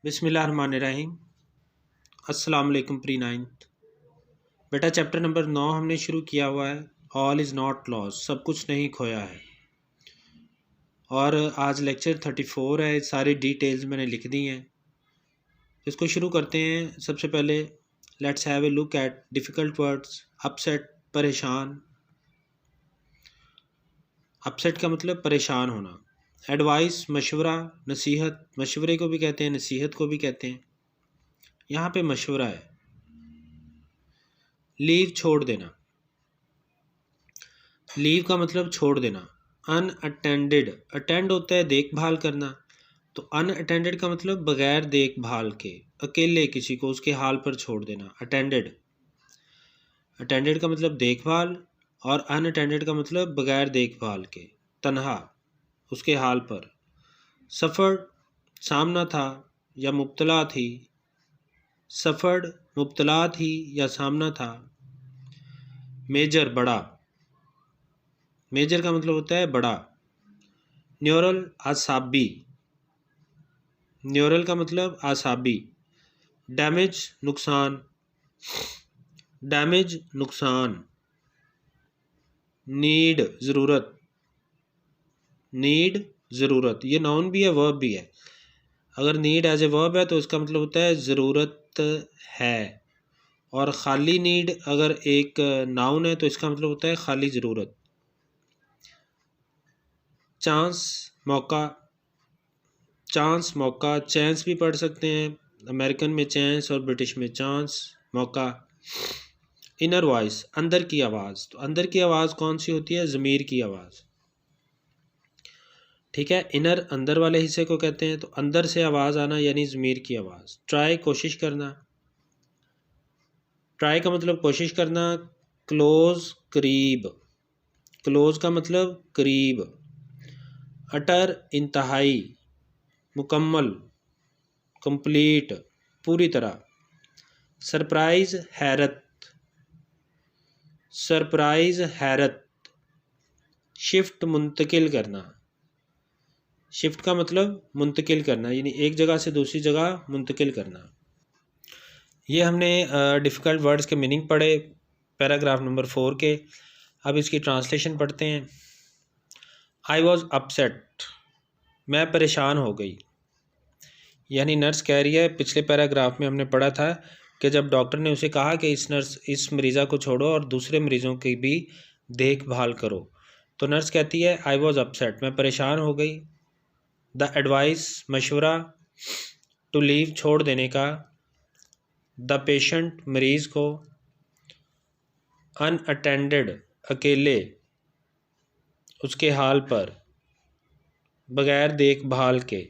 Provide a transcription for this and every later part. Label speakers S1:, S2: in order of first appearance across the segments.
S1: बिस्मिल्लाहिर्रहमानिर्रहीम। अस्सलाम वालेकुम प्री नाइन्थ। बेटा चैप्टर नंबर 9 हमने शुरू किया हुआ है। ऑल इज़ नॉट लॉस, सब कुछ नहीं खोया है। और आज लेक्चर 34 है। सारी डिटेल्स मैंने लिख दी हैं। इसको शुरू करते हैं। सबसे पहले let's have a look at difficult words. Upset, परेशान। अपसेट का मतलब परेशान होना। एडवाइस, मशवरा, नसीहत। मशवरे को भी कहते हैं, नसीहत को भी कहते हैं। यहाँ पे मशवरा है। लीव, छोड़ देना। लीव का मतलब छोड़ देना। अनअटेंडेड, अटेंड होता है देखभाल करना, तो अनअटेंडेड का मतलब बगैर देखभाल के, अकेले किसी को उसके हाल पर छोड़ देना। अटेंडेड, अटेंडेड का मतलब देखभाल, और अनअटेंडेड का मतलब बगैर देखभाल के, तन्हा, उसके हाल पर। सफ़र्ड, सामना था या मुब्तला थी। सफ़र्ड, मुब्तला थी या सामना था। मेजर, बड़ा। मेजर का मतलब होता है बड़ा। न्यूरल, आसाबी। न्यूरल का मतलब आसाबी। डैमेज, नुकसान। डैमेज, नुकसान। नीड, ज़रूरत। नीड, ज़रूरत। ये नाउन भी है, वर्ब भी है। अगर नीड एज ए वर्ब है तो इसका मतलब होता है ज़रूरत है, और खाली नीड अगर एक नाउन है तो इसका मतलब होता है खाली ज़रूरत। चांस, मौका। चांस, मौका। चांस भी पढ़ सकते हैं, अमेरिकन में चांस और ब्रिटिश में चांस, मौका। इनर वॉइस, अंदर की आवाज़। तो अंदर की आवाज़ कौन सी होती है? ज़मीर की आवाज़। ठीक है, इनर अंदर वाले हिस्से को कहते हैं। तो अंदर से आवाज़ आना यानी ज़मीर की आवाज़। ट्राई, कोशिश करना। ट्राई का मतलब कोशिश करना। क्लोज, करीब। क्लोज का मतलब करीब। अटर, इंतहाई, मुकम्मल, कंप्लीट, पूरी तरह। सरप्राइज़, हैरत। सरप्राइज़, हैरत। शिफ्ट, मुंतकिल करना। शिफ्ट का मतलब मुंतकिल करना, यानी एक जगह से दूसरी जगह मुंतकिल करना। ये हमने डिफ़िकल्ट वर्ड्स के मीनिंग पढ़े पैराग्राफ नंबर 4 के। अब इसकी ट्रांसलेशन पढ़ते हैं। आई वॉज अपसेट, मैं परेशान हो गई। यानी नर्स कह रही है, पिछले पैराग्राफ में हमने पढ़ा था कि जब डॉक्टर ने उसे कहा कि इस मरीज़ा को छोड़ो और दूसरे मरीज़ों की भी देखभाल करो, तो नर्स कहती है आई वॉज अपसेट, मैं परेशान हो गई। द एडवाइस, मशवरा। टू लीव, छोड़ देने का। द पेशेंट, मरीज़ को। अनअटेंडेड, अकेले, उसके हाल पर, बगैर देखभाल के।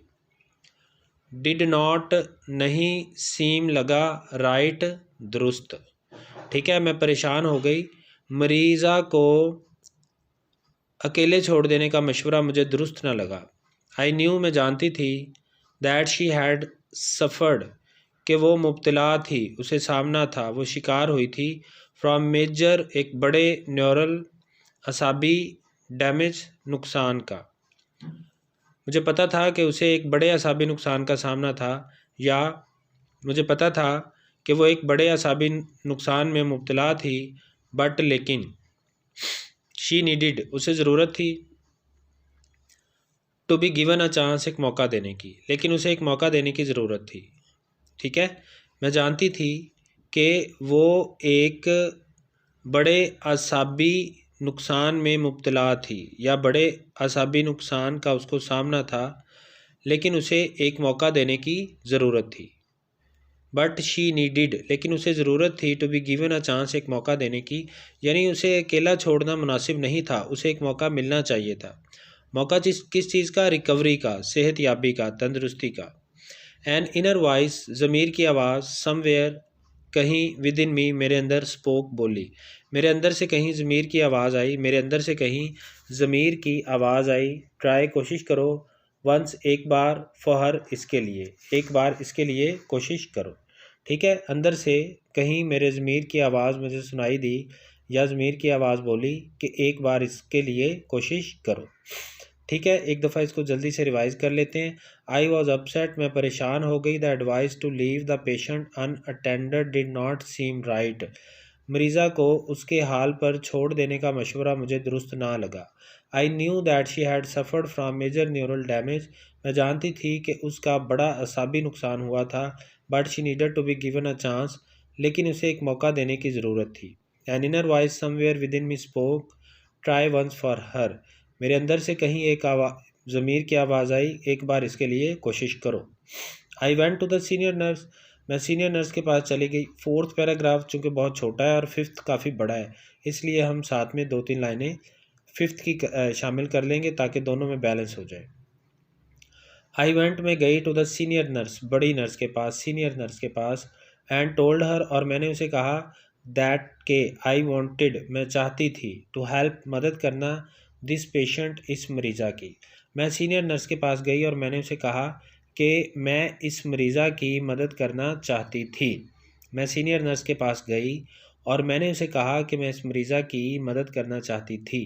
S1: डिड नॉट, नहीं, सीम, लगा, राइट, दुरुस्त। ठीक है, मैं परेशान हो गई। मरीज़ा को अकेले छोड़ देने का मशवरा मुझे दुरुस्त न लगा। आई न्यू, मैं जानती थी। दैट शी हैड सफ़र्ड, कि वो मुब्तला थी, उसे सामना था, वो शिकार हुई थी। फ्रॉम मेजर, एक बड़े न्यूरल असाबी डैमेज, नुकसान का। मुझे पता था कि उसे एक बड़े असाबी नुकसान का सामना था, या मुझे पता था कि वो एक बड़े असाबी नुकसान में मुब्तला थी। बट लेकिन, शी नीडिड, उसे ज़रूरत थी। To be given a chance, एक मौका देने की, लेकिन उसे एक मौका देने की ज़रूरत थी। ठीक है, मैं जानती थी कि वो एक बड़े असाबी नुकसान में मुब्तला थी, या बड़े असाबी नुकसान का उसको सामना था, लेकिन उसे एक मौका देने की ज़रूरत थी। बट शी नीडिड, लेकिन उसे ज़रूरत थी। To be given a chance, एक मौका देने की, यानी उसे अकेला छोड़ना मुनासिब नहीं था, उसे एक मौका मिलना चाहिए था। मौका किस चीज़ का? रिकवरी का, सेहत याबी का, तंदुरुस्ती का। एन इनर वॉइस, ज़मीर की आवाज़। समवेयर, कहीं। विद इन मी, मेरे अंदर। स्पोक, बोली। मेरे अंदर से कहीं ज़मीर की आवाज़ आई, मेरे अंदर से कहीं ज़मीर की आवाज़ आई। ट्राई, कोशिश करो। वंस, एक बार। फॉर, इसके लिए, एक बार इसके लिए कोशिश करो। ठीक है, अंदर से कहीं मेरे ज़मीर की आवाज़ मुझे सुनाई दी, या ज़मीर की आवाज़ बोली कि एक बार इसके लिए कोशिश करो। ठीक है, एक दफ़ा इसको जल्दी से रिवाइज़ कर लेते हैं। आई वॉज अपसेट, मैं परेशान हो गई। The advice to leave the patient unattended did not seem right, मरीज़ा को उसके हाल पर छोड़ देने का मशवरा मुझे दुरुस्त ना लगा। I knew that she had suffered from major neural damage, मैं जानती थी कि उसका बड़ा असाबी नुकसान हुआ था। But she needed to be given a chance, लेकिन उसे एक मौका देने की ज़रूरत थी। An inner voice somewhere within me spoke, try once for her, मेरे अंदर से कहीं एक ज़मीर की आवाज़ आई, एक बार इसके लिए कोशिश करो। I went to the senior nurse, मैं सीनियर नर्स के पास चली गई। फोर्थ पैराग्राफ चूँकि बहुत छोटा है और फिफ्थ काफ़ी बड़ा है, इसलिए हम साथ में 2-3 लाइनें फिफ्थ की शामिल कर लेंगे ताकि दोनों में बैलेंस हो जाए। आई वेंट, मैं गई, टू द सीनियर नर्स, बड़ी नर्स के पास, सीनियर नर्स के पास, एंड टोल्ड हर, और मैंने उसे कहा, दैट के आई वॉन्टेड, मैं चाहती थी, टू हेल्प, मदद करना, दिस पेशेंट, इस मरीज़ा की। मैं सीनियर नर्स के पास गई और मैंने उसे कहा कि मैं इस मरीज़ा की मदद करना चाहती थी। मैं सीनियर नर्स के पास गई और मैंने उसे कहा कि मैं इस मरीज़ा की मदद करना चाहती थी।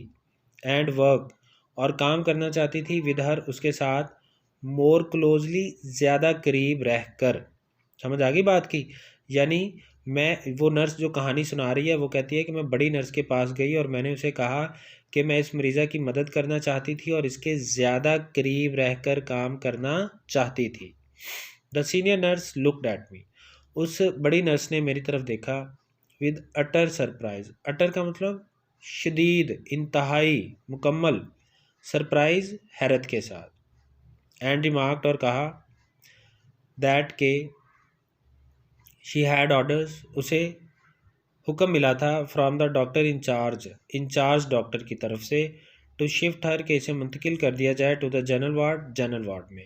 S1: एंड वर्क, और काम करना चाहती थी, विद हर, उसके साथ, मोर क्लोजली, ज़्यादा करीब रह कर। समझ आ गई बात की? यानी मैं, वो नर्स जो कहानी सुना रही है वो कहती है कि मैं बड़ी नर्स के पास गई और मैंने उसे कहा कि मैं इस मरीज़ा की मदद करना चाहती थी और इसके ज़्यादा करीब रहकर काम करना चाहती थी। The senior nurse looked at me, उस बड़ी नर्स ने मेरी तरफ देखा, विद अटर सरप्राइज, अटर का मतलब शदीद, इंतहाई, मुकम्मल, सरप्राइज, हैरत के साथ, एंड रिमार्क्ड, और कहा, दैट के शी हैड ऑर्डर्स, उसे हुक्म मिला था, from the doctor in charge doctor की तरफ से, टू शिफ्ट हर, के इसे मुंतकिल कर दिया जाए, टू द जनरल वार्ड में।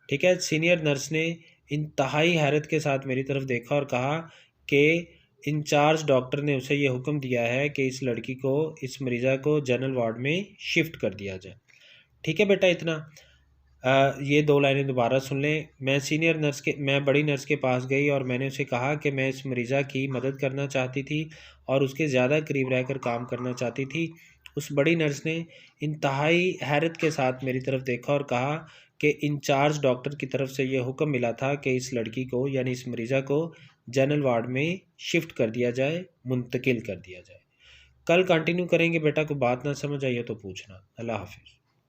S1: ठीक है, सीनियर नर्स ने इंतहाई हैरत के साथ मेरी तरफ देखा और कहा कि इंचार्ज डॉक्टर ने उसे ये हुक्म दिया है कि इस लड़की को, इस मरीज़ा को जनरल वार्ड में शिफ्ट कर दिया जाए। ठीक है बेटा, इतना ये 2 लाइनें दोबारा सुन लें। मैं बड़ी नर्स के पास गई और मैंने उसे कहा कि मैं इस मरीज़ा की मदद करना चाहती थी और उसके ज़्यादा करीब रहकर काम करना चाहती थी। उस बड़ी नर्स ने इंतहाई हैरत के साथ मेरी तरफ देखा और कहा कि इंचार्ज डॉक्टर की तरफ से ये हुक्म मिला था कि इस लड़की को, यानी इस मरीज़ा को, जनरल वार्ड में शिफ्ट कर दिया जाए, मुंतकिल कर दिया जाए। कल कंटिन्यू करेंगे बेटा, कोई बात ना समझ आई हो तो पूछना। अल्लाह हाफिज़।